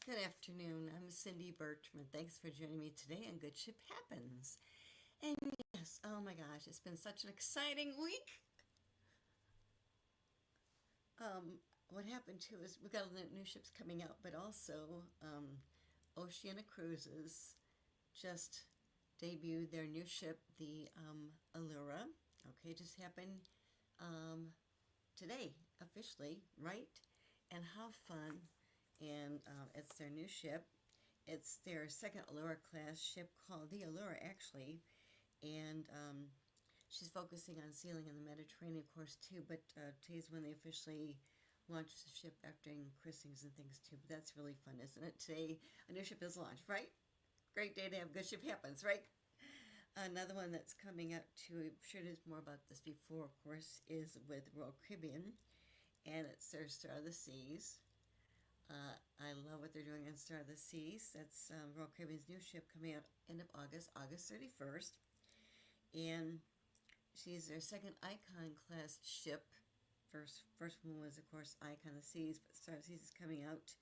Good afternoon. I'm Cindy Birchman. Thanks for joining me today on Good Ship Happens. And yes, oh my gosh, it's been such an exciting week. What happened too is we got all the new ships coming out, but also Oceania Cruises just debuted their new ship, the Allura. Okay, just happened today officially, right? And how fun! And it's their new ship. It's their second Allura class ship called the Allura, actually, and she's focusing on sailing in the Mediterranean, of course, too. But today's when they officially launched the ship after christenings and things too. But that's really fun, isn't it? Today, a new ship is launched, right? Great day to have good ship happens, right? Another one that's coming up too. I'm sure there's more about this before, of course, is with Royal Caribbean, and it's their Star of the Seas. I love what they're doing on Star of the Seas. That's Royal Caribbean's new ship coming out end of August, August 31st. And she's their second Icon class ship. First one was, of course, Icon of the Seas, but Star of the Seas is coming out.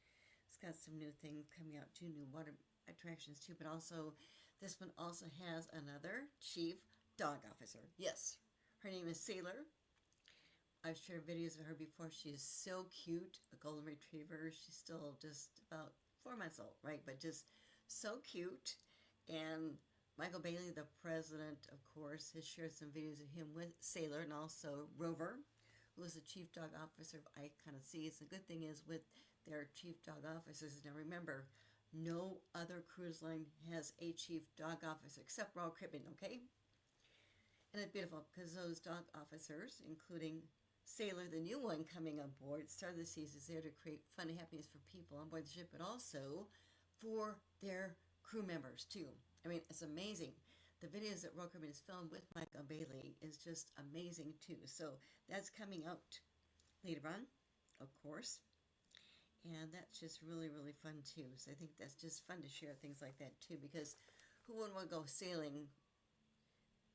It's got some new things coming out, two new water attractions too, but also this one also has another chief dog officer. Yes, her name is Sailor. I've shared videos of her before. She is so cute, a golden retriever. She's still just about 4 months old, right? But just so cute. And Michael Bailey, the president, of course, has shared some videos of him with Sailor and also Rover, who is the chief dog officer of Icon of Seas. The good thing is with their chief dog officers, now remember, no other cruise line has a chief dog officer except Royal Caribbean, okay? And it's beautiful because those dog officers, including Sailor, the new one coming on board, Star of the Seas, is there to create fun and happiness for people on board the ship, but also for their crew members too. I mean, it's amazing. The videos that Royal Caribbean has filmed with Michael Bailey is just amazing too. So that's coming out later on, of course. And that's just really, really fun too. So I think that's just fun to share things like that too, because who wouldn't want to go sailing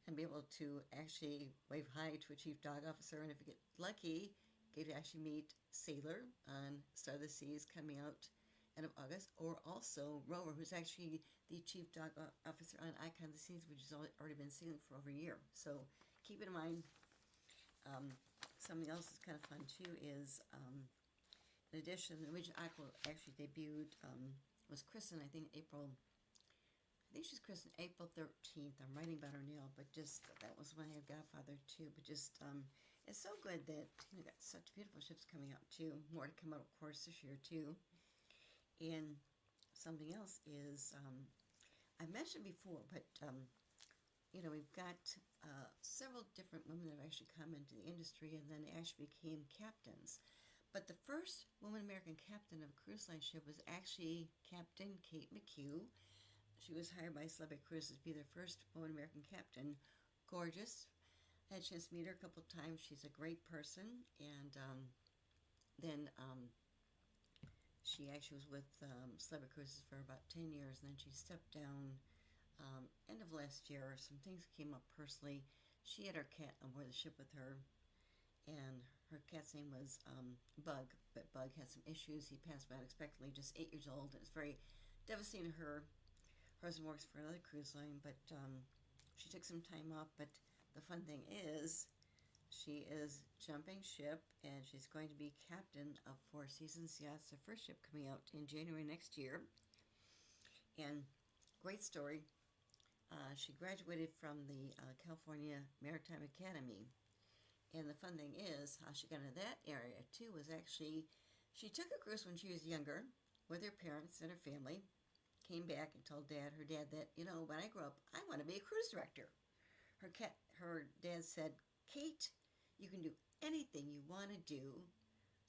and be able to actually wave hi to a chief dog officer, and if you get lucky, get to actually meet Sailor on Star of the Seas coming out end of August, or also Rover, who's actually the chief dog officer on Icon of the Seas, which has already been sailing for over a year. So keep it in mind. Um, Something else that's kind of fun too is, in addition, the original Aqua actually debuted, was christened, I think, I think she's christened April 13th. I'm writing about her now, but just that was when I had Godfather too. But just it's so good that got such beautiful ships coming out too. More to come out, of course, this year too. And something else is I mentioned before, but we've got several different women that have actually come into the industry and then actually became captains. But the first woman American captain of a cruise line ship was actually Captain Kate McHugh. She was hired by Celebrity Cruises to be their first woman American captain. Gorgeous. I had a chance to meet her a couple of times. She's a great person. And then she actually was with Celebrity Cruises for about 10 years. And then she stepped down end of last year. Some things came up personally. She had her cat on board the ship with her. And her cat's name was Bug. But Bug had some issues. He passed away unexpectedly, just 8 years old. It was very devastating to her. Her husband works for another cruise line, but she took some time off. But the fun thing is, she is jumping ship, and she's going to be captain of Four Seasons Yachts, the first ship coming out in January next year. And great story. She graduated from the California Maritime Academy. And the fun thing is, how she got into that area too was actually, she took a cruise when she was younger with her parents and her family. Came back and told her dad that, when I grow up, I want to be a cruise director. Her dad said, Kate, you can do anything you want to do.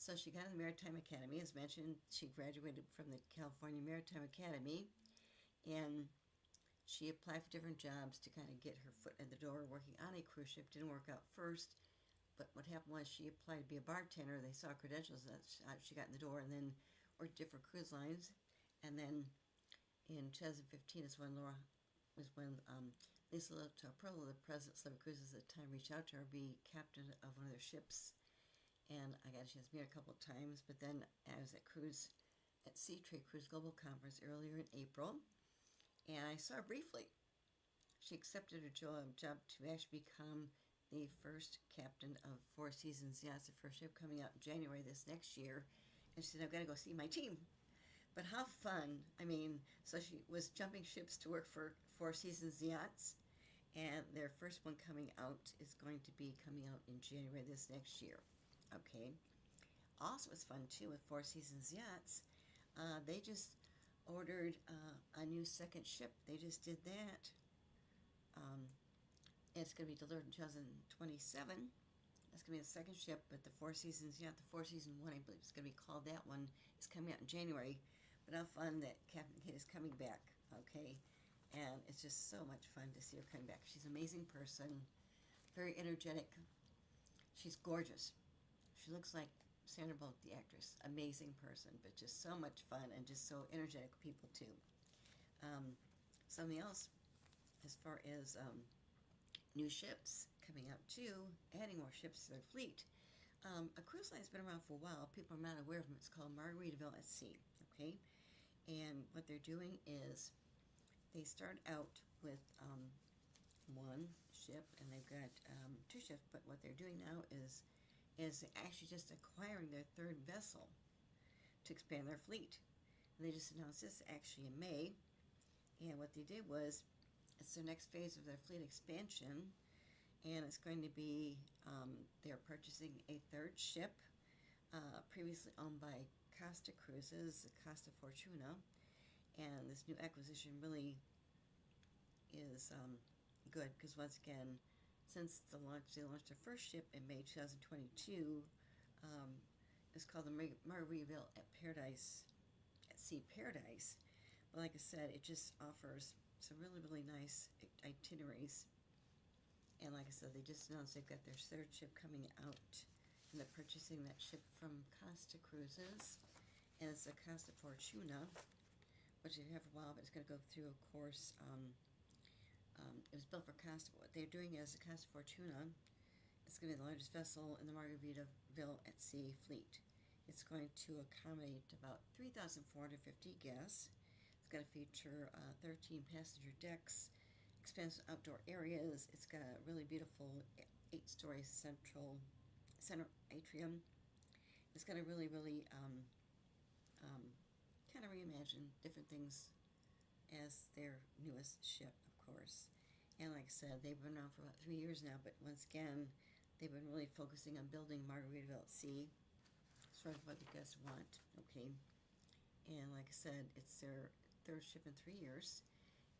So she got in the Maritime Academy. As mentioned, she graduated from the California Maritime Academy, and she applied for different jobs to kind of get her foot in the door working on a cruise ship. Didn't work out first, but what happened was she applied to be a bartender. They saw credentials, that she got in the door, and then worked different cruise lines. And then in 2015 is when Lisa Torpedo, the president of Celebrity Cruises at the time, reached out to her to be captain of one of their ships. and I got a chance to meet her a couple of times. But then I was at Sea Trade Cruise Global Conference earlier in April, and I saw her briefly. She accepted her job to actually become the first captain of Four Seasons Yachts, the first ship coming out in January this next year. And she said, I've got to go see my team. But how fun. I mean, so she was jumping ships to work for Four Seasons Yachts, and their first one coming out is going to be coming out in January this next year. Okay. Also, it's fun too with Four Seasons Yachts. They just ordered a new second ship. They just did that. It's going to be delivered in 2027. That's going to be the second ship, but the Four Seasons, the Four Season 1, I believe it's going to be called that one, is coming out in January. But how fun that Captain Kate is coming back, okay? And it's just so much fun to see her coming back. She's an amazing person, very energetic. She's gorgeous. She looks like Sandra Bullock, the actress. Amazing person, but just so much fun and just so energetic people, too. Something else, as far as new ships coming out too, adding more ships to their fleet. A cruise line's been around for a while. People are not aware of them. It's called Margaritaville at Sea, okay? And what they're doing is they start out with one ship, and they've got two ships, but what they're doing now is actually just acquiring their third vessel to expand their fleet. And they just announced this actually in May, and what they did was it's their next phase of their fleet expansion, and it's going to be, they're purchasing a third ship, previously owned by Costa Cruises, the Costa Fortuna, and this new acquisition really is good, because once again, since they launched their first ship in May 2022, it's called the Margaritaville at Sea Paradise. But like I said, it just offers some really, really nice itineraries. And like I said, they just announced they've got their third ship coming out, and they're purchasing that ship from Costa Cruises, and it's a Costa Fortuna, which they've had for a while, but it's going to go through, of course, it was built for Costa. What they're doing is the Costa Fortuna, it's going to be the largest vessel in the Margaritaville at Sea fleet. It's going to accommodate about 3,450 guests. It's going to feature 13 passenger decks, expansive outdoor areas. It's got a really beautiful 8-story center atrium. It's going to really, really kind of reimagine different things as their newest ship, of course. And like I said, they've been around for about 3 years now, but once again, they've been really focusing on building Margaritaville at Sea, sort of what the guests want, okay? And like I said, it's their third ship in 3 years,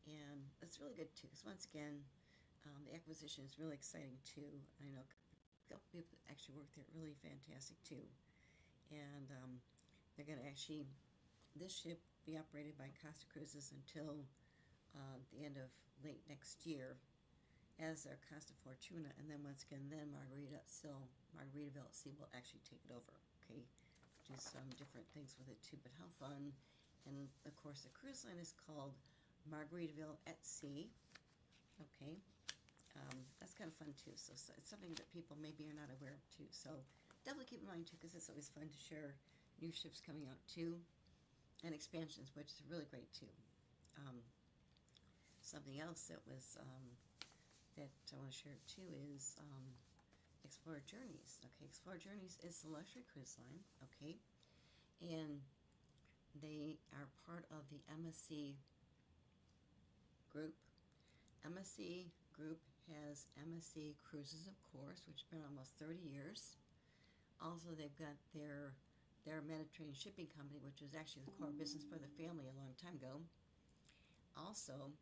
and it's really good too, because once again, the acquisition is really exciting too. I know a couple people that actually work there, really fantastic too. And they're going to actually, this ship be operated by Costa Cruises until the end of late next year as their Costa Fortuna, and then once again, then Margaritaville at Sea will actually take it over, okay? Do some different things with it too, but how fun. And of course, the cruise line is called Margaritaville at Sea, okay? That's kind of fun too, so it's something that people maybe are not aware of too, so definitely keep in mind too, because it's always fun to share new ships coming out too, and expansions, which is really great too. Something else that was that I want to share too is Explorer Journeys. Okay, Explorer Journeys is the luxury cruise line. Okay, and they are part of the MSC Group. MSC Group has MSC Cruises, of course, which has been almost 30 years. Also, they've got their Mediterranean Shipping Company, which was actually the core business for the family a long time ago. Also,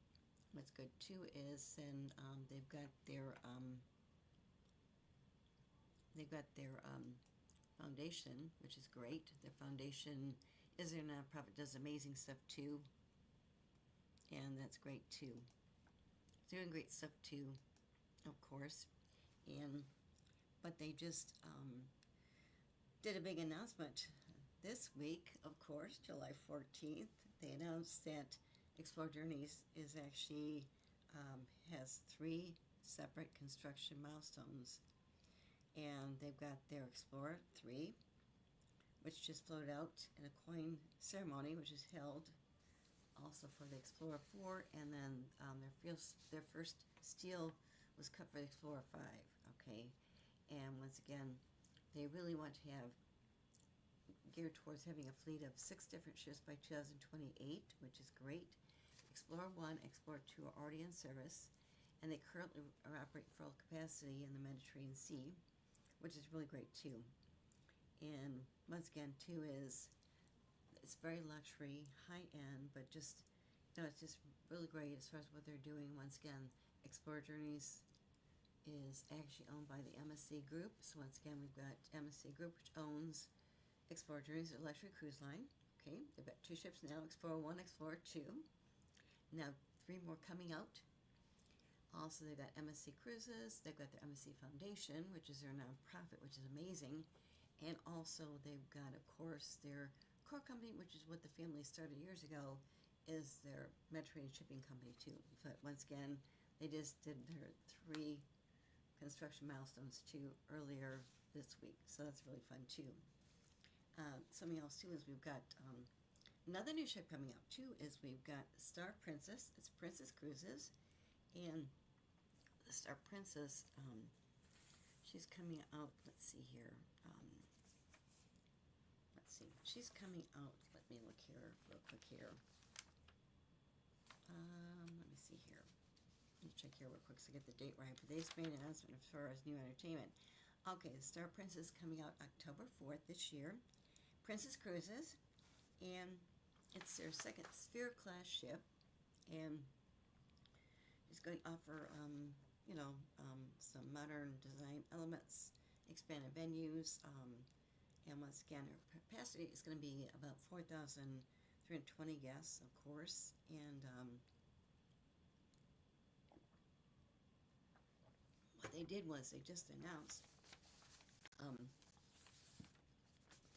what's good too is then they've got their foundation, which is great. Their foundation is their nonprofit, does amazing stuff too, and that's great too. They're doing great stuff too, of course, but they just did a big announcement this week, of course, July 14th. They announced that Explorer Journeys is actually has 3 separate construction milestones. And they've got their Explorer 3, which just floated out in a coin ceremony, which is held also for the Explorer 4, and then their first steel was cut for the Explorer 5, okay? And once again, they really want to have geared towards having a fleet of 6 different ships by 2028, which is great. Explorer 1, Explorer 2 are already in service, and they currently are operating full capacity in the Mediterranean Sea, which is really great too. And once again, too, it's very luxury, high end, but just, it's just really great as far as what they're doing. Once again, Explorer Journeys is actually owned by the MSC Group. So once again, we've got MSC Group, which owns Explorer Journeys, a luxury cruise line. Okay, they've got 2 ships now, Explorer 1, Explorer 2. Now 3 more coming out. Also, they've got MSC Cruises, they've got their MSC Foundation, which is their nonprofit, which is amazing. And also they've got, of course, their core company, which is what the family started years ago, is their Mediterranean shipping company too. But once again, they just did their 3 construction milestones too earlier this week, so that's really fun too. Something else too is we've got another new ship coming out too. Is we've got Star Princess. It's Princess Cruises, and the Star Princess, she's coming out. Let's see here. She's coming out. Let me look here real quick here. Let me see here. Let me check here real quick so I get the date right. But they just made an announcement as far as new entertainment. Okay, the Star Princess coming out October 4th this year. Princess Cruises, and it's their second Sphere class ship, and it's going to offer, some modern design elements, expanded venues, and once again, her capacity is going to be about 4,320 guests, of course, and what they did was they just announced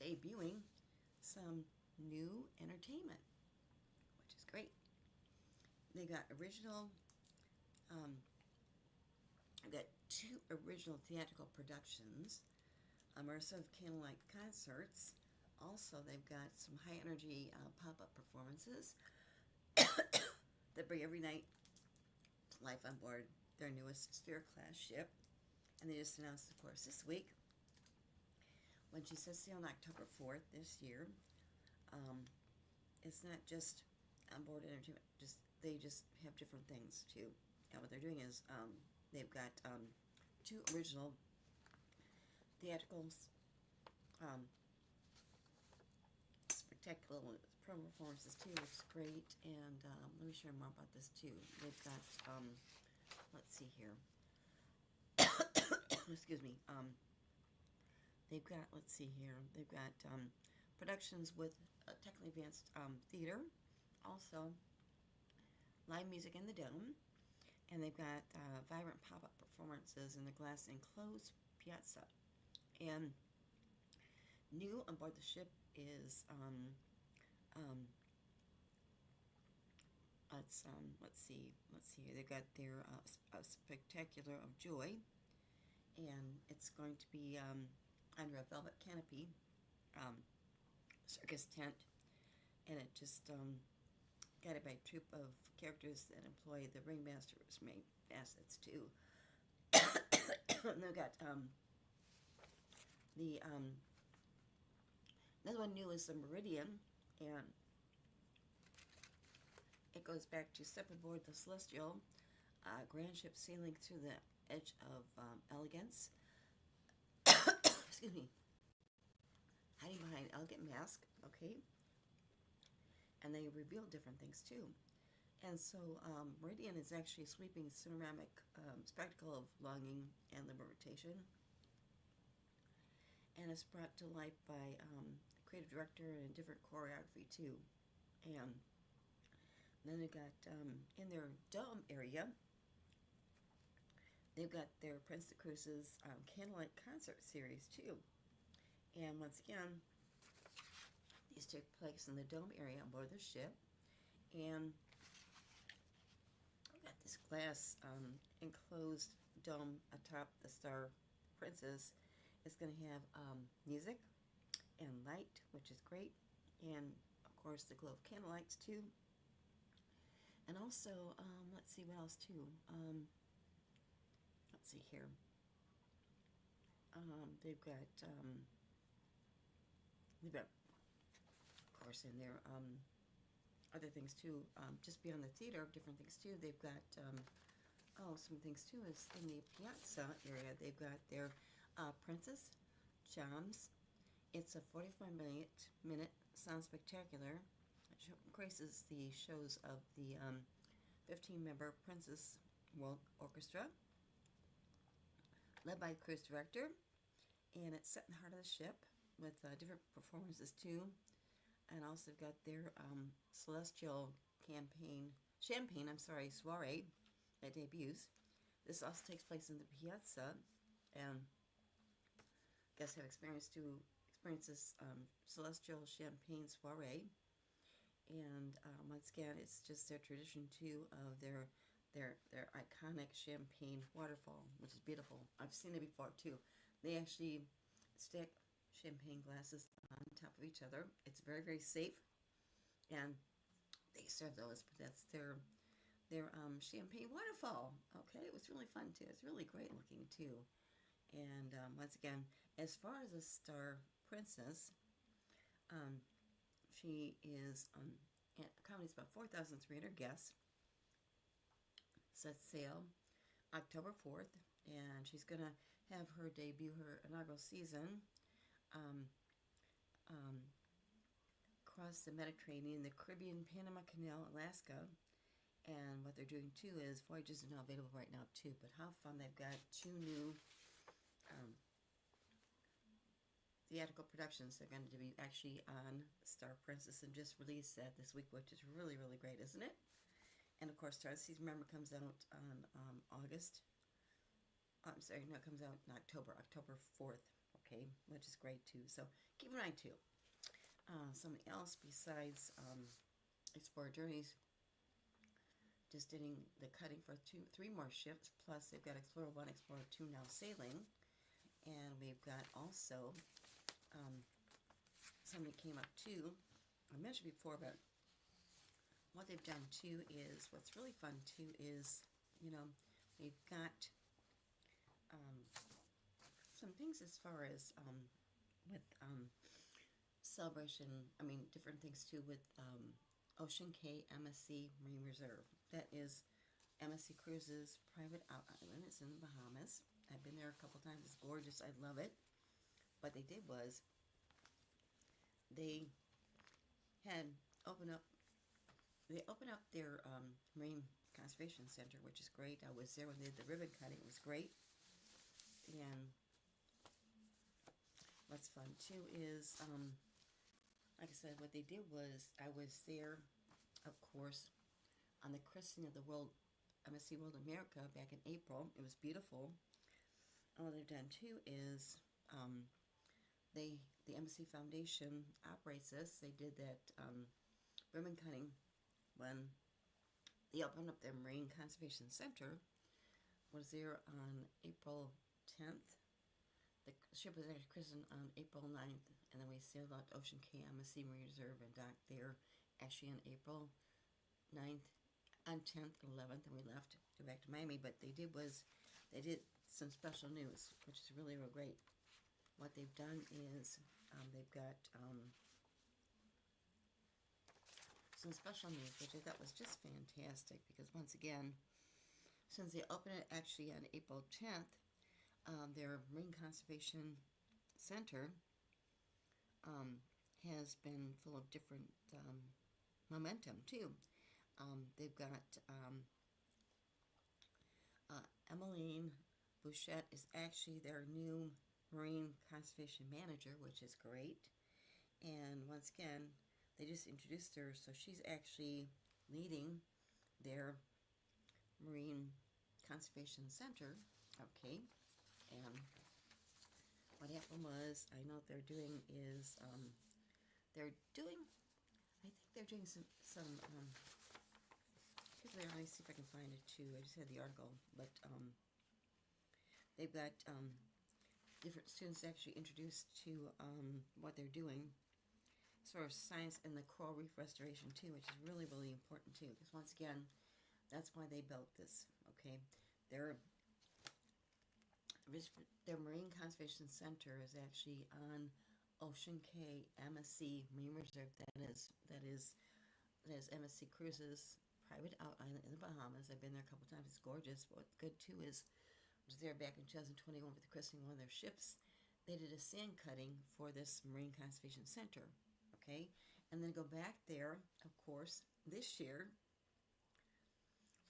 debuting some new entertainment, which is great. They got I've got 2 original theatrical productions, immersive candlelight concerts. Also, they've got some high energy pop-up performances that bring every night to life on board their newest Sphere class ship. And they just announced, of course, this week, when she sets sail on October 4th this year, it's not just onboard entertainment. They just have different things too. And what they're doing is they've got 2 original theatrical spectacular performances too, which is great. And let me share more about this too. They've got let's see here. Excuse me. They've got, let's see here. They've got productions with technically advanced theater, also live music in the dome, and they've got vibrant pop-up performances in the glass enclosed piazza. And new on board the ship is let's see here. They've got their Spectacular of Joy, and it's going to be under a velvet canopy circus tent, and it just guided by a troupe of characters that employ the ringmaster's main assets too. And they've got the another one new is the Meridian, and it goes back to step aboard the Celestial grand ship sailing through the edge of elegance. Excuse me. Hiding behind elegant mask, okay? And they reveal different things too. And so Meridian is actually a sweeping ceramic spectacle of longing and liberation. And it's brought to life by creative director and different choreography too. And then they got in their dome area, they've got their Prince of Cruises candlelight concert series too. And once again, these take place in the dome area on board the ship. And I've got this glass enclosed dome atop the Star Princess. It's going to have music and light, which is great, and of course the glow of candlelights too. And also, let's see what else too. Let's see here. They've got of course in there other things too. Just beyond the theater, different things too. They've got some things too is in the piazza area. They've got their Princess Jams. It's a 45-minute sound spectacular. It graces the shows of the 15-member Princess World Orchestra, led by the cruise director, and it's set in the heart of the ship with different performances too. And also got their celestial champagne soiree that debuts. This also takes place in the piazza, and guests have experience this celestial champagne soiree. And once again, it's just their tradition too of their iconic champagne waterfall, which is beautiful. I've seen it before too. They actually stack champagne glasses on top of each other. It's very, very safe, and they serve those. But that's their champagne waterfall. Okay, it was really fun too. It's really great looking too. And once again, as far as the Star Princess, she is accommodates about 4,300 guests. Set sail October 4th, and she's gonna have her inaugural season across the Mediterranean, the Caribbean, Panama Canal, Alaska. And what they're doing too is voyages are now available right now too. But how fun! They've got 2 new theatrical productions. They're going to be actually on Star Princess and just released that this week, which is really, really great, isn't it? And of course, Star Season, remember, comes out on August. I'm sorry, no, it comes out in October 4th, okay, which is great too. So keep an eye too. Something else besides Explorer Journeys, just doing the cutting for 3 more ships, plus they've got Explorer 1, Explorer 2 now sailing. And we've got also something that came up too. I mentioned before, but what they've done too is, what's really fun too is, they've got some things as far as with celebration, different things too with Ocean Cay MSC Marine Reserve. That is MSC Cruises private island. It's in the Bahamas. I've been there a couple times. It's gorgeous. I love it. What they did was they opened up their Marine Conservation Center, which is great. I was there when they did the ribbon cutting. It was great. And what's fun too is, like I said, what they did was, I was there, of course, on the christening of the MSC World America back in April. It was beautiful. And what they've done too is, the MSC Foundation operates this. They did that ribbon cutting when they opened up their Marine Conservation Center. Was there on April 10th. The ship was actually christened on April 9th, and then we sailed out to Ocean Cay MSC Marine Reserve and docked there actually on April 9th, on 10th and 11th, and we left to go back to Miami. But they did some special news, which is really, real great. What they've done is they've got some special news, which I thought was just fantastic, because once again, since they opened it actually on April 10th, their Marine Conservation Center has been full of different momentum too. They've got Emmeline Bouchette is actually their new Marine Conservation Manager, which is great. And once again, they just introduced her, so she's actually leading their Marine Conservation Center. Okay, and what happened was, I know what they're doing is, I think they're doing some let me see if I can find it too. I just had the article, but they've got different students actually introduced to what they're doing as far as science and the coral reef restoration too, which is really, really important too, because once again, that's why they built this, okay? Their Marine Conservation Center is actually on Ocean Cay MSC Marine Reserve. That is MSC Cruises private island in the Bahamas. I've been there a couple times. It's gorgeous. But what's good too is I was there back in 2021 with the christening of one of their ships. They did a sand cutting for this Marine Conservation Center, okay? And then go back there, of course, this year,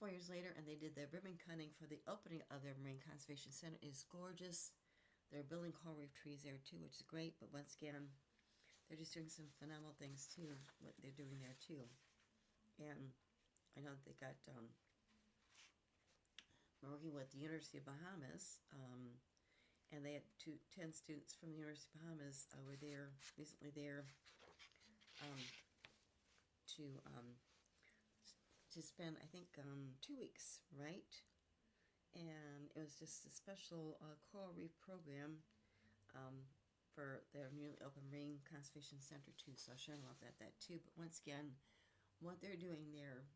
4 years later, and they did the ribbon cutting for the opening of their Marine Conservation Center. It is gorgeous. They're building coral reef trees there too, which is great. But once again, they're just doing some phenomenal things too, what they're doing there too. And I know that they got, we're working with the University of Bahamas, and they had 10 students from the University of Bahamas were there, recently there, to spend, I think, 2 weeks, right? And it was just a special coral reef program for their newly open Marine Conservation Center too, so I'll share more about that too. But once again, what they're doing there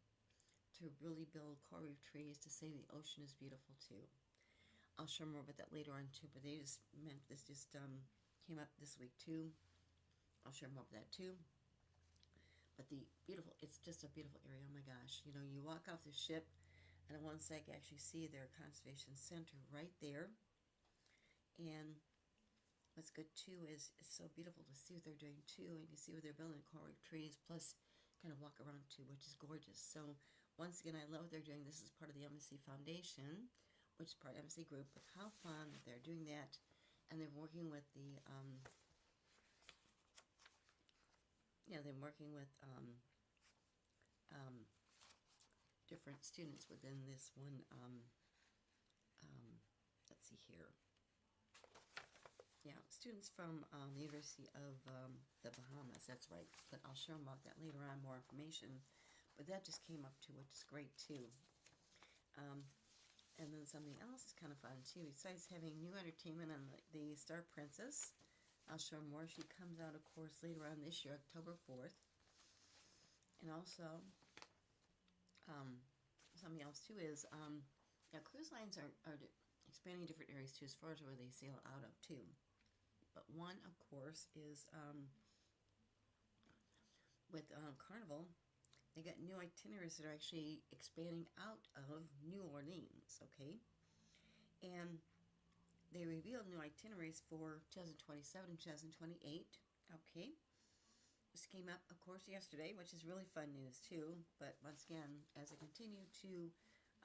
to really build coral reef trees to say the ocean is beautiful too. I'll share more about that later on too, but this just came up this week too. I'll share more about that too. But it's just a beautiful area. Oh my gosh. You know, you walk off the ship and on one side you actually see their conservation center right there. And what's good too is it's so beautiful to see what they're doing too. And you can see what they're building coral reef trees, plus kind of walk around too, which is gorgeous. So once again, I love what they're doing. This is part of the MSC Foundation, which is part of MSC Group. But how fun that they're doing that. And they're working with the they're working with different students within this one, let's see here. Yeah, students from the University of the Bahamas, that's right. But I'll share about that later on, more information. But that just came up too, which is great too. And then something else is kind of fun too. Besides having new entertainment on the Star Princess, I'll show more. She comes out, of course, later on this year, October 4th. And also, something else too is, cruise lines are expanding different areas too, as far as where they sail out of too. But one, of course, is with Carnival, they got new itineraries that are actually expanding out of New Orleans, okay? And they revealed new itineraries for 2027, 2028, okay? This came up, of course, yesterday, which is really fun news, too. But once again, as they continue to,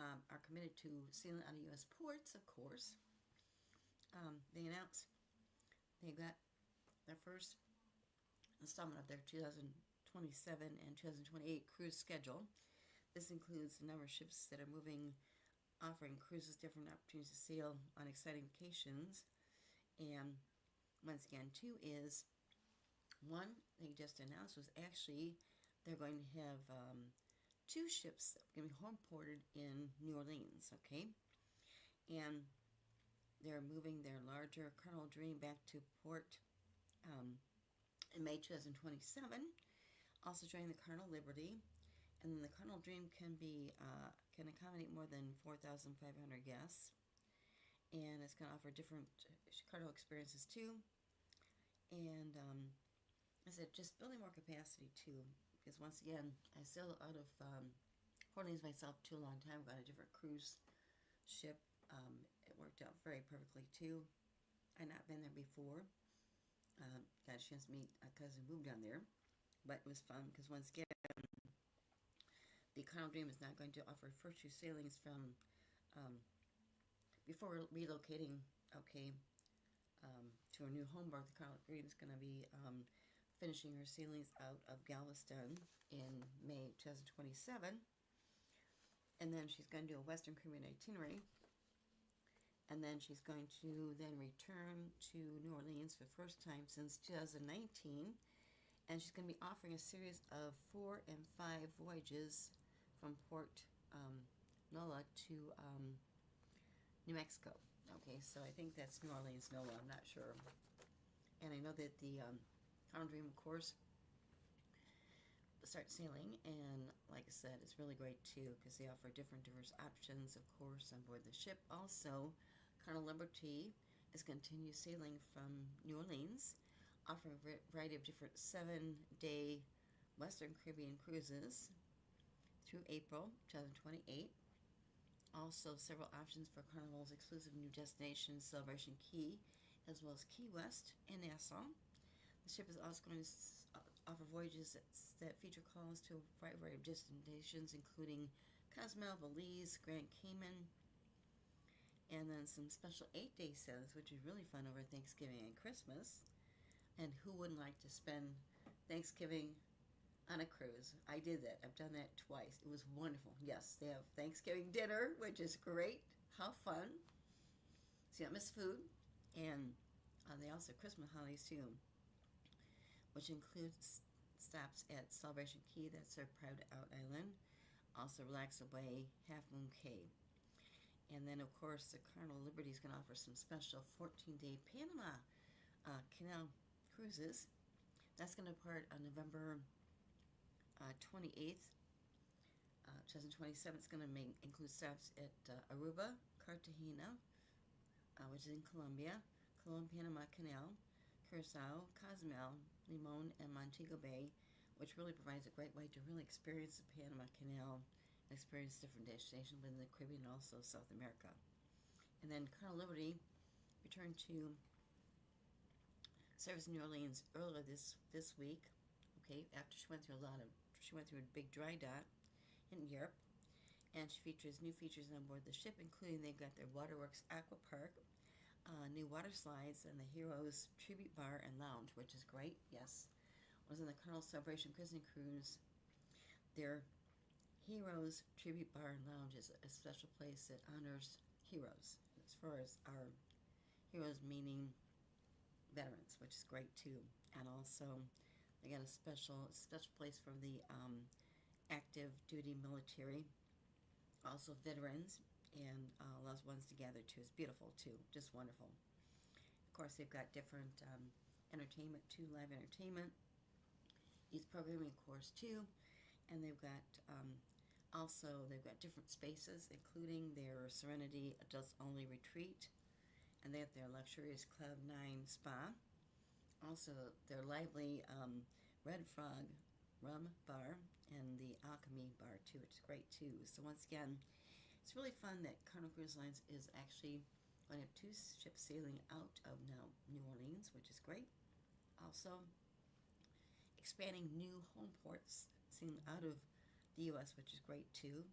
are committed to sailing out of U.S. ports, of course, they announced they got their first installment of their 2027 and 2028 cruise schedule. This includes the number of ships that are offering cruises different opportunities to sail on exciting vacations. And once again, two is, one they just announced was actually they're going to have 2 ships that are going to be home ported in New Orleans, okay? And they're moving their larger Carnival Dream back to port in May 2027. Also joining the Carnival Liberty. And then the Carnival Dream can accommodate more than 4,500 guests. And it's going to offer different Carnival experiences too. And I said, just building more capacity too. Because once again, I sailed out of Port Orleans myself too a long time ago on a different cruise ship. It worked out very perfectly too. I'd not been there before. Got a chance to meet a cousin who moved down there. But it was fun because once again, the Carnival Dream is not going to offer first 2 sailings from before relocating, okay, to her new home berth. The Carnival Dream is going to be finishing her sailings out of Galveston in May 2027, and then she's going to do a Western Caribbean itinerary, and then she's going to then return to New Orleans for the first time since 2019. And she's going to be offering a series of 4 and 5 voyages from Port Nola to New Mexico. Okay, so I think that's New Orleans, NOLA, I'm not sure. And I know that the Carnival Dream, of course, start sailing, and like I said, it's really great too because they offer different diverse options, of course, on board the ship. Also, Carnival Liberty is continue sailing from New Orleans, offering a variety of different 7-day Western Caribbean cruises through April 2028. Also, several options for Carnival's exclusive new destination, Celebration Key, as well as Key West and Nassau. The ship is also going to offer voyages that feature calls to a variety of destinations, including Cozumel, Belize, Grand Cayman, and then some special 8-day sailings, which is really fun over Thanksgiving and Christmas. And who wouldn't like to spend Thanksgiving on a cruise? I did that. I've done that twice. It was wonderful. Yes, they have Thanksgiving dinner, which is great. How fun. So you don't miss food. And they also have Christmas holidays too, which includes stops at Celebration Key, that's their private out island. Also, Relax Away, Half Moon Cay. And then, of course, the Carnival Liberty is going to offer some special 14-day Panama Canal cruises. That's going to depart on November 28th, 2027. It's going to include stops at Aruba, Cartagena, which is in Colombia, Colón, Panama Canal, Curacao, Cozumel, Limon, and Montego Bay, which really provides a great way to really experience the Panama Canal and experience different destinations within the Caribbean and also South America. And then Carnival Liberty returned to service in New Orleans earlier this week. Okay, after she went through a big dry dock in Europe, and she features new features on board the ship, including they've got their Waterworks Aqua Park, new water slides, and the Heroes Tribute Bar and Lounge, which is great. Yes, I was on the Carnival Celebration Christening Cruise. Their Heroes Tribute Bar and Lounge is a special place that honors heroes, as far as our heroes meaning veterans, which is great too. And also, they got a special place for the active duty military, also veterans, and loves ones together too. It's beautiful too, just wonderful. Of course, they've got different entertainment too, live entertainment, youth programming, of course, too, and they've got they've got different spaces, including their Serenity Adults Only Retreat, and they have their luxurious Club 9 Spa, also their lively Red Frog Rum Bar, and the Alchemy Bar too, which is great too. So once again, it's really fun that Carnival Cruise Lines is actually going to have 2 ships sailing out of now New Orleans, which is great. Also, expanding new home ports sailing out of the U.S., which is great too.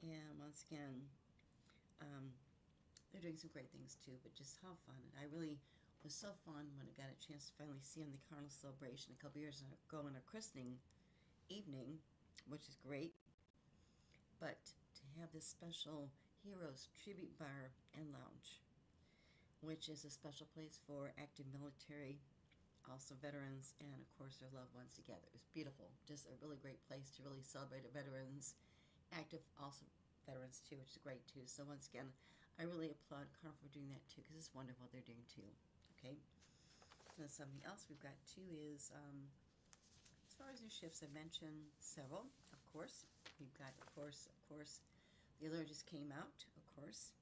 And once again, they're doing some great things too, but just how fun. And I really was so fun when I got a chance to finally see on the Carnival Celebration a couple years ago on a christening evening, which is great. But to have this special Heroes Tribute Bar and Lounge, which is a special place for active military, also veterans, and of course their loved ones together. It's beautiful. Just a really great place to really celebrate our veterans, active also veterans too, which is great too. So once again, I really applaud Carnival for doing that too, because it's wonderful they're doing too. Okay. And something else we've got too is, as far as new ships, I mentioned several, of course. We've got, of course, the Allure just came out, of course.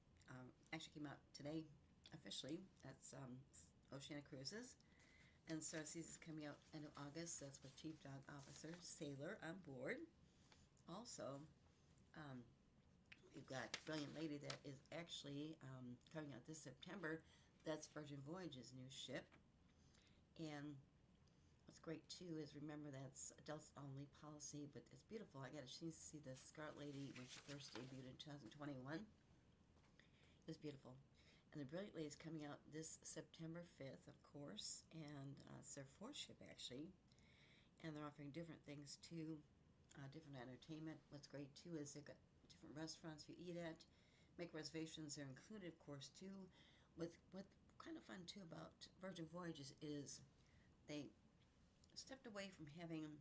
Actually came out today, officially. That's Oceania Cruises. And Star Seas is coming out end of August. That's with Chief Dog Officer Sailor on board. Also, we've got Brilliant Lady that is actually coming out this September. That's Virgin Voyages' new ship. And what's great too is, remember, that's adults only policy, but it's beautiful. I got a chance to see the Scarlet Lady when she first debuted in 2021. It was beautiful. And the Brilliant Lady is coming out this September 5th, of course, and it's their 4th ship, actually. And they're offering different things, too, different entertainment. What's great, too, is they've got different restaurants you eat at. Make reservations are included, of course, too. What kind of fun, too, about Virgin Voyages is they stepped away from having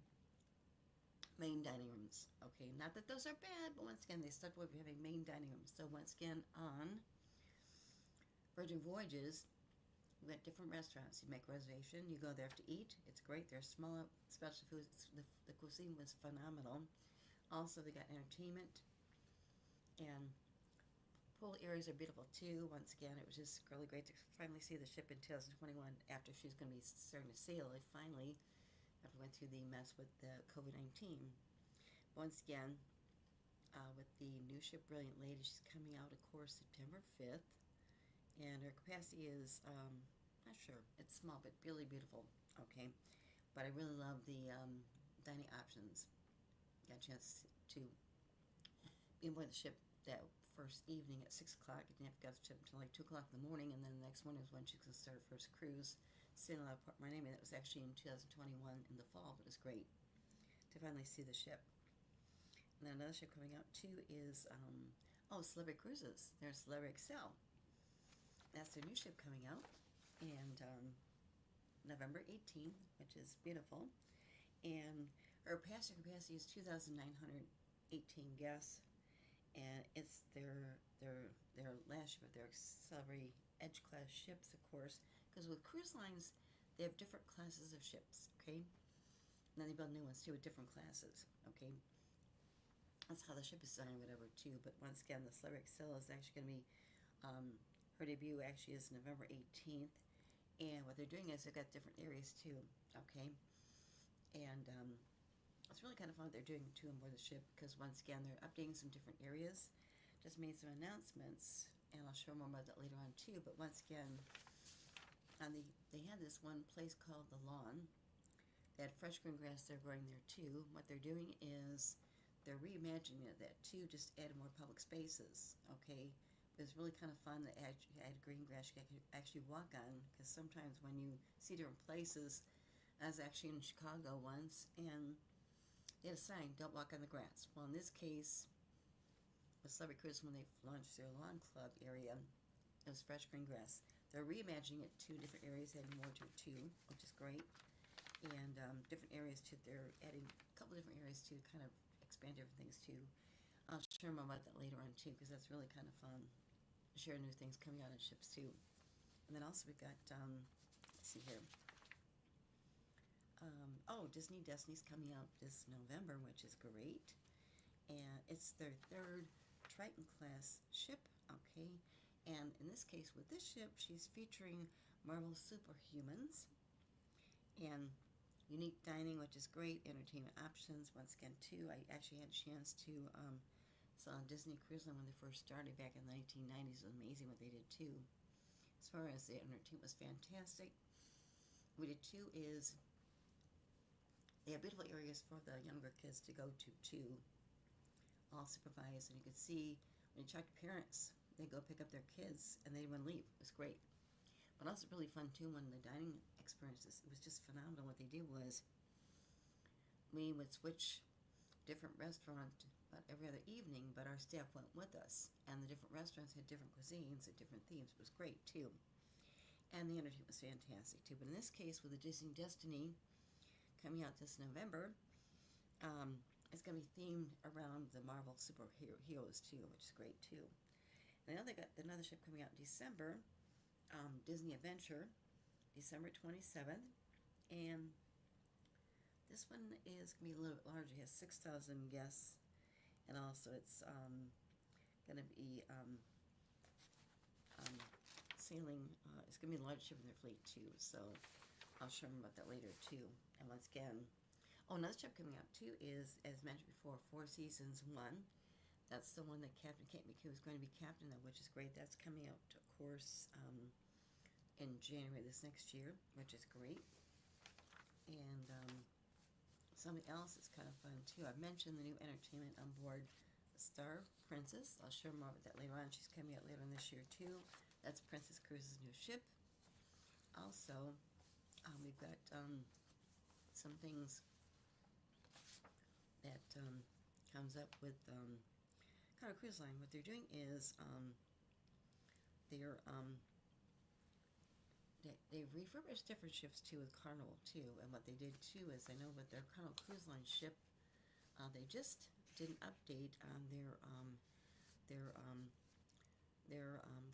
main dining rooms. Okay, not that those are bad, but once again, they stepped away from having main dining rooms. So once again, on Virgin Voyages, we got different restaurants. You make a reservation, you go there to eat. It's great. There's small special foods. The cuisine was phenomenal. Also, they got entertainment, and pool areas are beautiful too. Once again, it was just really great to finally see the ship in 2021 after she's going to be starting to sail. They finally, after we went through the mess with the COVID-19. Once again, with the new ship Brilliant Lady, she's coming out, of course, September 5th. And her capacity is, not sure, it's small, but really beautiful, okay? But I really love the dining options. Got a chance to be aboard the ship that first evening at 6 o'clock. I didn't have to go to the ship until like 2 o'clock in the morning, and then the next morning was when she could start her first cruise, sailing out of Port Miami. That was actually in 2021 in the fall, but it was great to finally see the ship. And then another ship coming out too is, Celebrity Cruises. There's Celebrity Excel. That's their new ship coming out, and November 18th, which is beautiful. And her passenger capacity is 2,918 guests, and it's their last ship of their Celebrity Edge class ships, of course, because with cruise lines, they have different classes of ships, okay? And then they build new ones too with different classes, okay? That's how the ship is designed, whatever, too. But once again, the Celebrity Excel is actually going to be her debut actually is November 18th, and what they're doing is they've got different areas too, okay? And it's really kind of fun what they're doing too on board the ship, because once again they're updating some different areas. Just made some announcements, and I'll show more about that later on too. But once again, they had this one place called The Lawn. They had fresh green grass they're growing there too. What they're doing is they're reimagining that too, just add more public spaces, okay? It's really kind of fun to add green grass you can actually walk on, because sometimes when you see different places, I was actually in Chicago once, and they had a sign, don't walk on the grass. Well, in this case, with Celebrity Cruise, when they launched their lawn club area, it was fresh green grass. They're reimagining it to different areas, adding more to it too, which is great. And different areas too, they're adding a couple different areas to kind of expand different things too. I'll share more about that later on too, because that's really kind of fun. Share new things coming out on ships too. And then also we've got, let's see here. Disney Destiny's coming out this November, which is great. And it's their third Triton class ship, okay? And in this case, with this ship, she's featuring Marvel superhumans and unique dining, which is great. Entertainment options, once again, too. I actually had a chance to saw Disney Cruise Line when they first started back in the 1990s. It was amazing what they did too. As far as the entertainment was fantastic. What we did too is they have beautiful areas for the younger kids to go to too, all supervised, and you could see when you talk to parents, they go pick up their kids and they wouldn't leave. It was great. But also really fun too when the dining experiences, it was just phenomenal. What they did was we would switch different restaurants about every other evening, but our staff went with us, and the different restaurants had different cuisines and different themes. It was great too, and the entertainment was fantastic too. But in this case, with the Disney Destiny coming out this November, it's going to be themed around the Marvel superheroes too, which is great too. And now they got another ship coming out in December, Disney Adventure, December 27th, and this one is going to be a little bit larger. It has 6,000 guests, and also it's going to be sailing. It's going to be the largest ship in their fleet too, so I'll show them about that later too. And once again, another ship coming out too is, as mentioned before, Four Seasons 1. That's the one that Captain Kate McHugh is going to be captain of, which is great. That's coming out, of course, in January this next year, which is great. And something else that's kind of fun too. I've mentioned the new entertainment on board Star Princess. I'll share more about that later on. She's coming out later on this year too. That's Princess Cruises' new ship. Also, we've got some things that comes up with Carnival Cruise Line. What they're doing is they've refurbished different ships too with Carnival too, and what they did too is, I know with their Carnival Cruise Line ship, they just did an update on their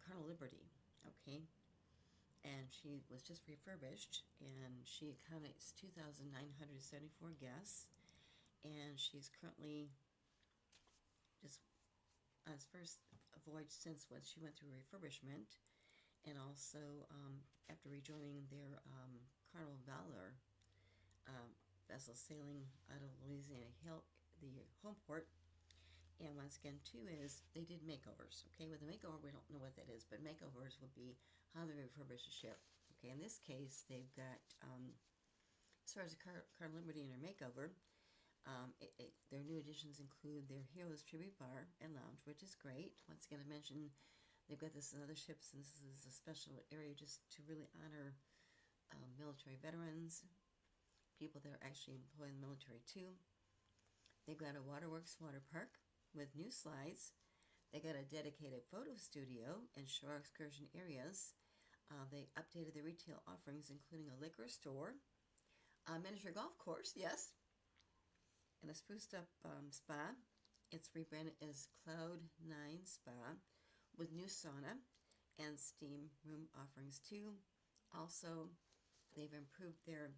Carnival Liberty. Okay, and she was just refurbished, and she accommodates 2,974 guests, and she's currently just on its first voyage since when she went through refurbishment, and also after rejoining their Carnival Valor um, vessel sailing out of Louisiana Hill, the home port. And once again, too, is they did makeovers. Okay, with a makeover, we don't know what that is, but makeovers would be how they refurbish a ship. Okay, in this case, they've got, as far as the Carnival Liberty and her makeover, their new additions include their Heroes Tribute Bar and Lounge, which is great. Once again, I mentioned they've got this in other ships, and this is a special area just to really honor military veterans, people that are actually employed in the military too. They've got a Waterworks water park with new slides. They got a dedicated photo studio and shore excursion areas. They updated the retail offerings, including a liquor store, a miniature golf course, yes, and a spruced up spa. It's rebranded as Cloud9 Spa with new sauna and steam room offerings too. Also, they've improved their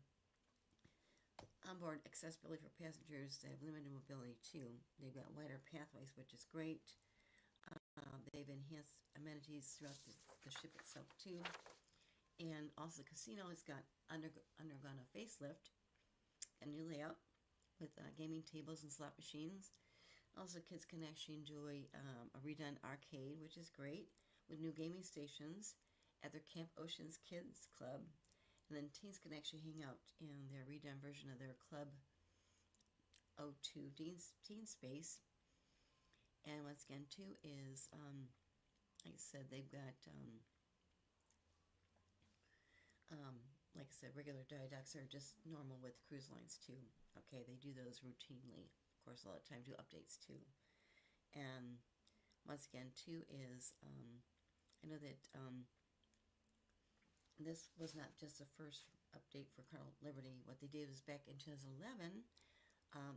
onboard accessibility for passengers that have limited mobility too. They've got wider pathways, which is great. They've enhanced amenities throughout the ship itself too. And also the casino has got undergone a facelift, a new layout with gaming tables and slot machines. Also, kids can actually enjoy a redone arcade, which is great, with new gaming stations at their Camp Oceans Kids Club. And then teens can actually hang out in their redone version of their Club O2 teen space. And once again, too, is, like I said, they've got, like I said, regular diadocs are just normal with cruise lines, too. Okay, they do those routinely. Of course, a lot of time do updates, too. And once again, too, is, I know that this was not just the first update for Carnival Liberty. What they did was back in 2011,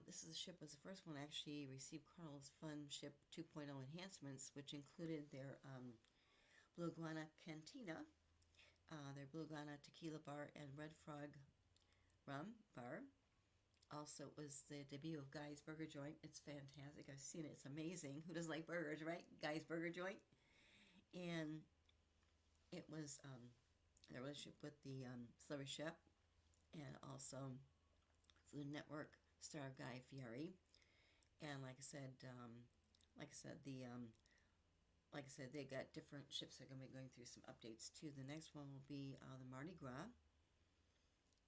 this is the ship was the first one to actually receive Carnival's Fun Ship 2.0 enhancements, which included their Blue Iguana Cantina, their Blue Iguana Tequila Bar, and Red Frog Rum Bar. Also, it was the debut of Guy's Burger Joint. It's fantastic. I've seen it. It's amazing. Who doesn't like burgers, right? Guy's Burger Joint. And it was a relationship with the Celebrity Chef and also Food Network star Guy Fieri. And like I said, they got different ships that are going to be going through some updates too. The next one will be the Mardi Gras,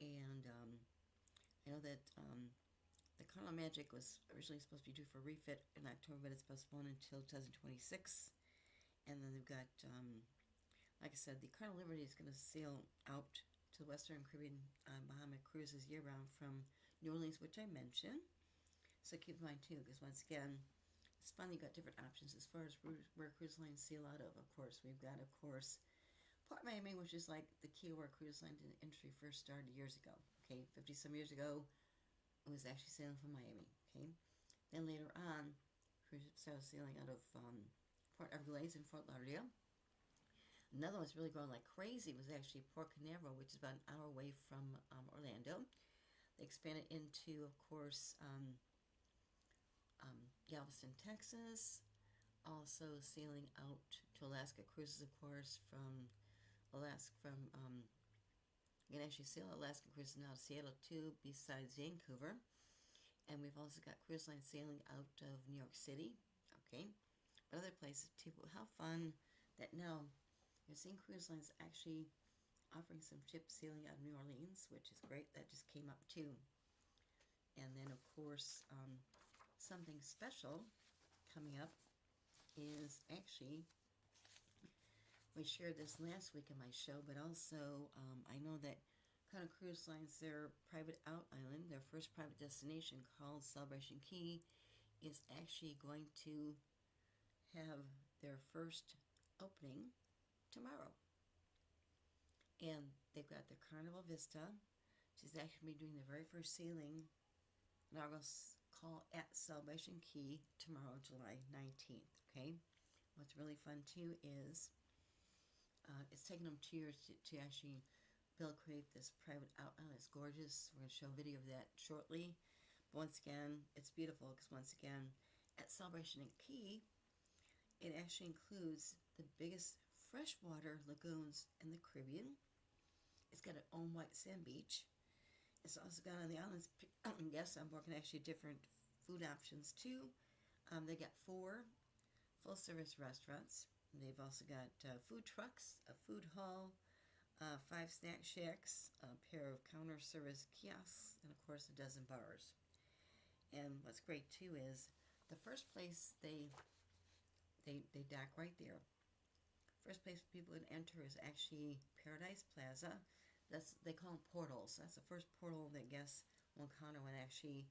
and I know that the Carnival Magic was originally supposed to be due for refit in October, but it's postponed until 2026. And then they've got, like I said, the Carnival Liberty is going to sail out to the Western Caribbean Bahama cruises year-round from New Orleans, which I mentioned. So keep in mind too, because once again, it's fun. You've got different options as far as where cruise lines sail out of. Of course, we've got, of course, Port Miami, which is like the key where cruise line industry first started years ago. Okay, 50-some years ago, it was actually sailing from Miami. Okay, then later on, cruise ships started sailing out of Port Everglades in Fort Lauderdale. Another one that's really growing like crazy was actually Port Canaveral, which is about an hour away from Orlando. They expanded into, of course, Galveston, Texas. Also sailing out to Alaska cruises, of course, from Alaska. You can actually sail Alaska cruises now to Seattle too, besides Vancouver. And we've also got cruise lines sailing out of New York City. Okay, but other places too. How fun that now you're seeing cruise lines actually offering some ships sailing out of New Orleans, which is great. That just came up too. And then, of course, something special coming up is actually, we shared this last week in my show, but also I know that Carnival Cruise Lines, their private out island, their first private destination called Celebration Key, is actually going to have their first opening tomorrow. And they've got the Carnival Vista. She's actually doing the very first sailing, inaugural call at Celebration Key tomorrow, July 19th. Okay, what's really fun too is It's taken them 2 years to actually create this private outlet. It's gorgeous. We're going to show a video of that shortly. But once again, it's beautiful because once again, at Celebration and Key, it actually includes the biggest freshwater lagoons in the Caribbean. It's got its own white sand beach. It's also got on the islands, yes, I'm working actually different food options too. They got 4 full-service restaurants. They've also got food trucks, a food hall, 5 snack shacks, a pair of counter service kiosks, and of course a dozen bars. And what's great too is the first place they dock right there. First place people would enter is actually Paradise Plaza. They call them portals. That's the first portal that guests will encounter when actually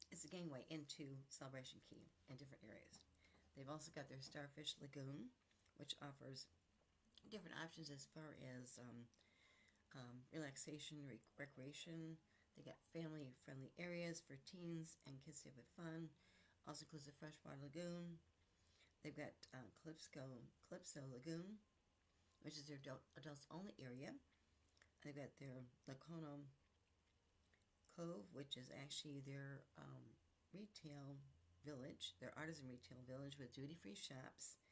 it's a gangway into Celebration Key in different areas. They've also got their Starfish Lagoon, which offers different options as far as relaxation, recreation. They got family-friendly areas for teens and kids to have fun. Also includes the freshwater lagoon. They've got Calypso Lagoon, which is their adults-only area. They've got their Lacono Cove, which is actually their retail village, their artisan retail village with duty-free shops.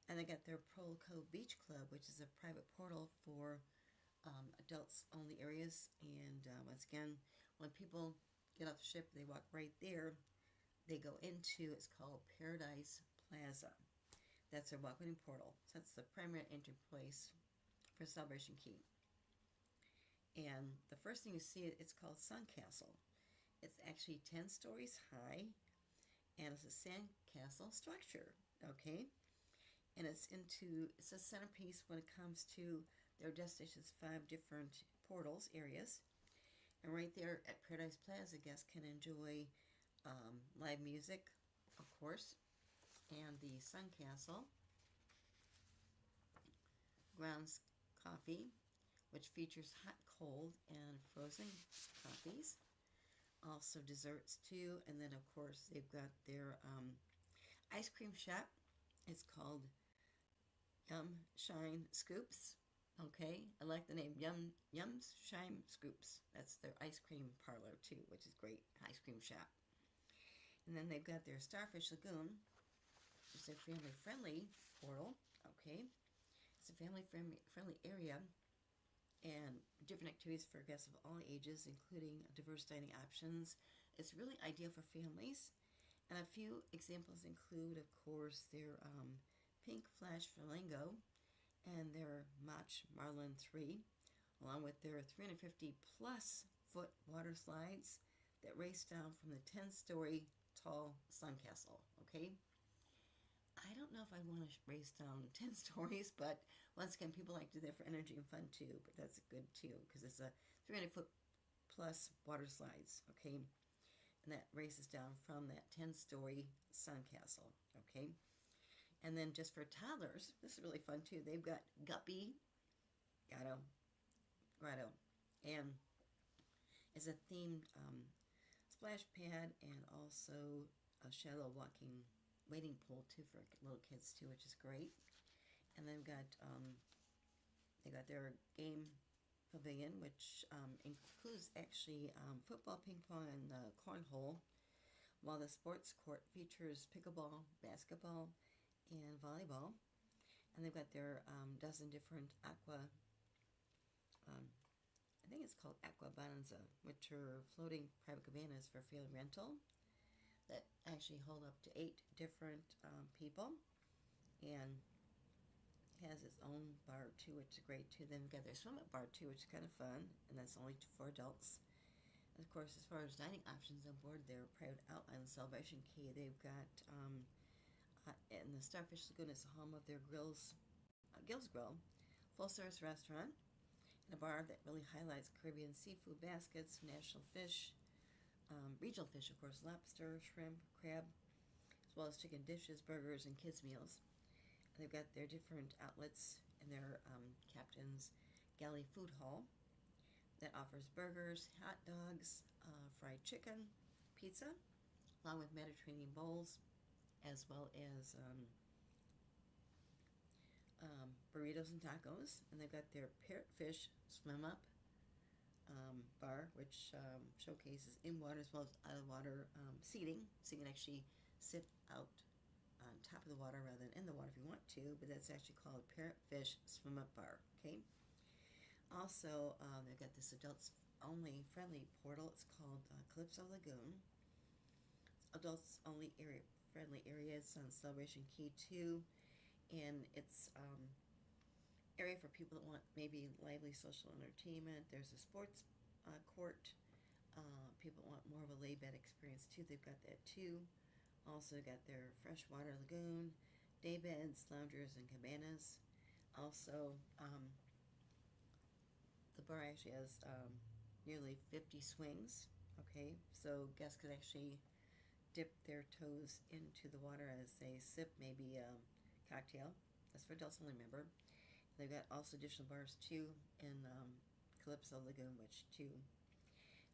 And they got their Pearl Cove Beach Club, which is a private portal for adults-only areas. And once again, when people get off the ship, they walk right there. They go into, it's called Paradise Plaza. That's their walk-in portal. So that's the primary entry place for Celebration Key. And the first thing you see, it's called Sun Castle. It's actually 10 stories high, and it's a sand castle structure, okay? And it's a centerpiece when it comes to their destination's 5 different portals areas. And right there at Paradise Plaza, guests can enjoy live music, of course, and the Sun Castle grounds coffee, which features hot, cold, and frozen coffees. Also desserts too, and then of course they've got their ice cream shop. It's called Yum Shine Scoops. Okay, I like the name Yum Shine Scoops. That's their ice cream parlor too, which is great. Ice cream shop. And then they've got their Starfish Lagoon, which is a family-friendly portal. Okay, it's a family-friendly area, and different activities for guests of all ages, including diverse dining options. It's really ideal for families. And a few examples include, of course, their Pink Flash Flamingo and their Mach Marlin 3, along with their 350 plus foot water slides that race down from the 10-story tall Sun Castle. Okay, I don't know if I want to race down 10 stories, but once again, people like to do that for energy and fun too, but that's good too, because it's a 300-foot plus water slides, okay? And that races down from that 10-story Sun Castle, okay? And then just for toddlers, this is really fun too, they've got Guppy Grotto, and it's a themed splash pad and also a shallow walking waiting pool too for little kids too, which is great. And they've got their game pavilion, which includes actually football, ping pong, and cornhole, while the sports court features pickleball, basketball, and volleyball. And they've got their dozen different I think it's called Aqua Bonanza, which are floating private cabanas for family rental that actually hold up to 8 different people, and has its own bar too, which is great too. Then we've got their swim up bar too, which is kind of fun, and that's only for adults. And of course, as far as dining options on board their private outlet Celebration Key, they've got and the Starfish Lagoon is the home of their Gill's Grill, full-service restaurant, and a bar that really highlights Caribbean seafood baskets, national fish, regional fish, of course, lobster, shrimp, crab, as well as chicken dishes, burgers, and kids' meals. And they've got their different outlets in their Captain's Galley Food Hall that offers burgers, hot dogs, fried chicken, pizza, along with Mediterranean bowls, as well as burritos and tacos, and they've got their Parrotfish Swim Up bar, which showcases in-water as well as out-of-water seating, so you can actually sit out on top of the water rather than in the water if you want to, but that's actually called Parrotfish Swim Up Bar, okay? Also, they've got this adults-only friendly portal. It's called Calypso Lagoon. Adults-only friendly areas on Celebration Key 2, and it's area for people that want maybe lively social entertainment. There's a sports court. People want more of a laid-back experience too. They've got that too. Also got their freshwater lagoon, day beds, loungers, and cabanas. Also, the bar actually has nearly 50 swings. Okay, so guests could actually dip their toes into the water as they sip maybe a cocktail. That's for adults only, remember. They've got also additional bars too in Calypso Lagoon, which too.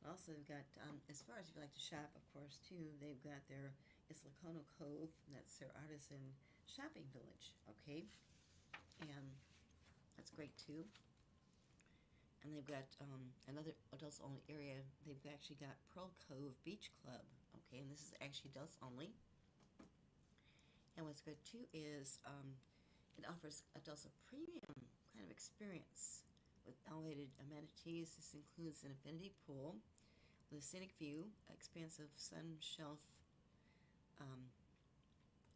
Also, they've got, as far as if you like to shop, of course, too, they've got their It's Lacono Cove, and that's their artisan shopping village, okay? And that's great too. And they've got another adults only area. They've actually got Pearl Cove Beach Club, okay? And this is actually adults only. And what's good too is it offers adults a premium kind of experience with elevated amenities. This includes an infinity pool with a scenic view, expansive sun shelf,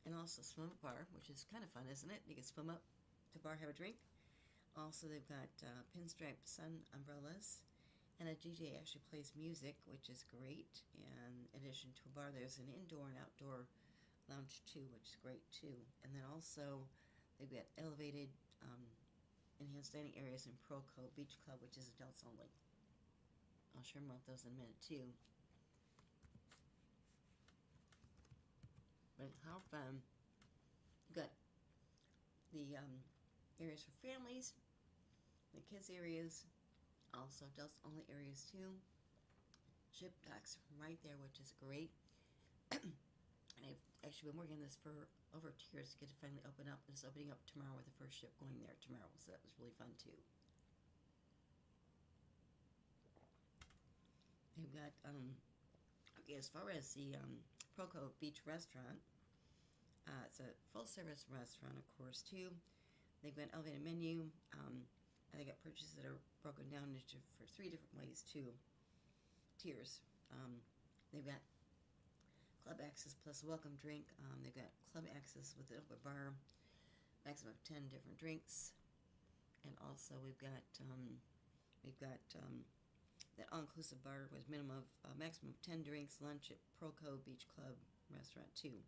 and also swim up bar, which is kind of fun, isn't it? You can swim up to bar, have a drink. Also, they've got pinstripe sun umbrellas, and a DJ actually plays music, which is great. And in addition to a bar, there's an indoor and outdoor lounge too, which is great too. And then also, they've got elevated enhanced dining areas in Pearl Cove Beach Club, which is adults only. I'll share more of those in a minute too. But how fun. You've got the areas for families, the kids areas, also adults only areas too. Ship docks right there, which is great. And I've actually been working on this for over 2 years to get it finally open up. It's opening up tomorrow with the first ship going there tomorrow, so that was really fun too. They've got okay, as far as the Pearl Cove Beach Restaurant, it's a full-service restaurant, of course, too. They've got an elevated menu, and they got purchases that are broken down into for 3 different ways, too. Tiers. They've got club access plus a welcome drink. They've got club access with an open bar, maximum of 10 different drinks, and also we've got that all-inclusive bar with minimum of maximum of 10 drinks, lunch at Pearl Cove Beach Club Restaurant too.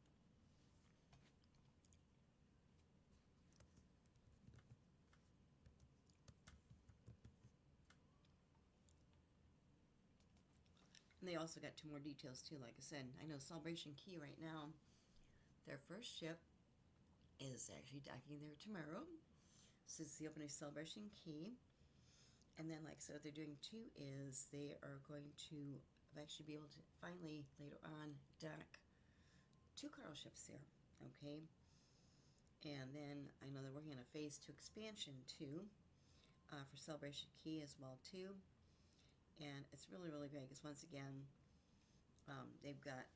And they also got 2 more details too, like I said. I know Celebration Key right now, their first ship is actually docking there tomorrow. This is the opening of Celebration Key. And then, like I said, what they're doing too is they are going to actually be able to finally, later on, dock 2 cargo ships there, okay? And then I know they're working on a phase 2 expansion too, for Celebration Key as well too. And it's really, really great because once again, they've got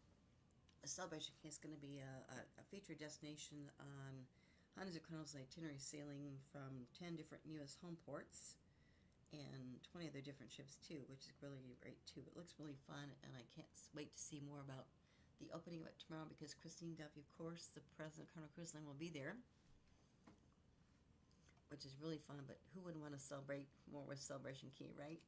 a Celebration Key is going to be a featured destination on hundreds of Carnival's itinerary, sailing from 10 different U.S. home ports and 20 other different ships too, which is really great too. It looks really fun, and I can't wait to see more about the opening of it tomorrow because Christine Duffy, of course, the president of Carnival Cruise Line, will be there, which is really fun. But who wouldn't want to celebrate more with Celebration Key, right?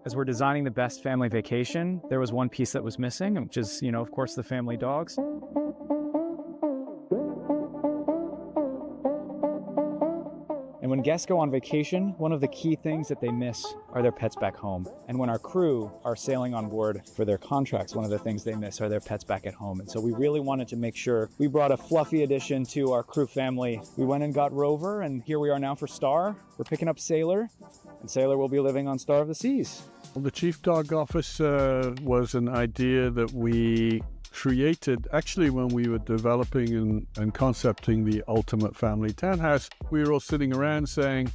As we're designing the best family vacation, there was one piece that was missing, which is, of course, the family dogs. And when guests go on vacation, one of the key things that they miss are their pets back home. And when our crew are sailing on board for their contracts, one of the things they miss are their pets back at home. And so we really wanted to make sure we brought a fluffy addition to our crew family. We went and got Rover, and here we are now for Star. We're picking up Sailor, and Sailor will be living on Star of the Seas. Well, the Chief Dog Officer was an idea that we created actually when we were developing and concepting the ultimate family townhouse. We were all sitting around saying,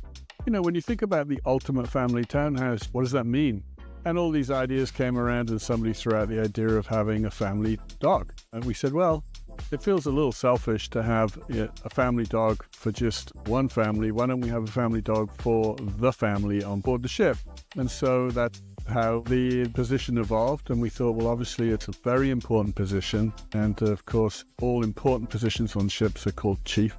when you think about the ultimate family townhouse, what does that mean? And all these ideas came around, and somebody threw out the idea of having a family dog. And we said, well, it feels a little selfish to have a family dog for just one family. Why don't we have a family dog for the family on board the ship? And so that's how the position evolved, and we thought, well, obviously it's a very important position, and of course all important positions on ships are called chief,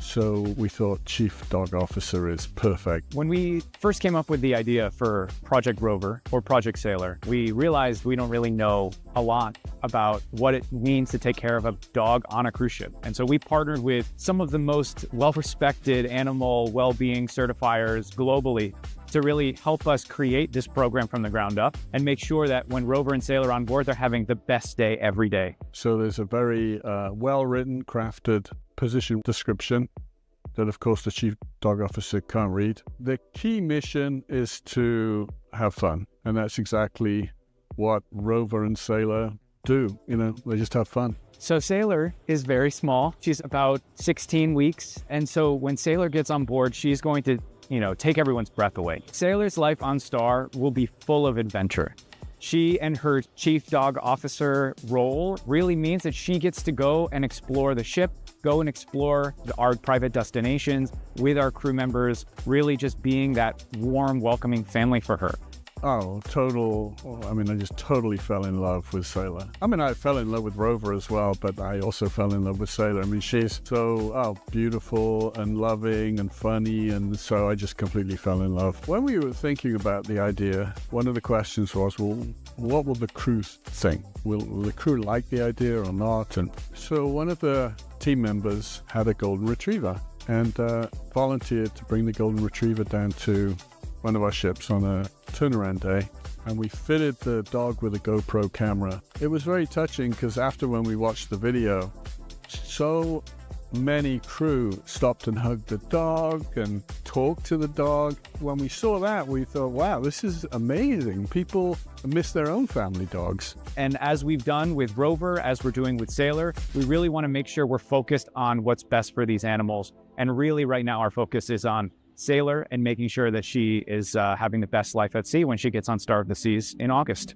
so we thought Chief Dog Officer is perfect. When we first came up with the idea for Project Rover or Project Sailor, we realized we don't really know a lot about what it means to take care of a dog on a cruise ship. And so we partnered with some of the most well-respected animal well-being certifiers globally to really help us create this program from the ground up and make sure that when Rover and Sailor are on board, they're having the best day every day. So there's a very well-written, crafted position description that, of course, the Chief Dog Officer can't read. The key mission is to have fun, and that's exactly what Rover and Sailor do. They just have fun. So Sailor is very small. She's about 16 weeks. And so when Sailor gets on board, she's going to take everyone's breath away. Sailor's life on Star will be full of adventure. She and her Chief Dog Officer role really means that she gets to go and explore the ship, go and explore our private destinations with our crew members, really just being that warm, welcoming family for her. I just totally fell in love with Sailor. I fell in love with Rover as well, but I also fell in love with Sailor. she's so beautiful and loving and funny, and so I just completely fell in love. When we were thinking about the idea, one of the questions was, well, what will the crew think? Will the crew like the idea or not? And so one of the team members had a golden retriever and volunteered to bring the golden retriever down to one of our ships on a turnaround day, and we fitted the dog with a GoPro camera. It was very touching because when we watched the video, so many crew stopped and hugged the dog and talked to the dog. When we saw that, we thought, wow, this is amazing. People miss their own family dogs. And as we've done with Rover, as we're doing with Sailor, we really want to make sure we're focused on what's best for these animals. And really right now our focus is on Sailor and making sure that she is having the best life at sea when she gets on Star of the Seas in August.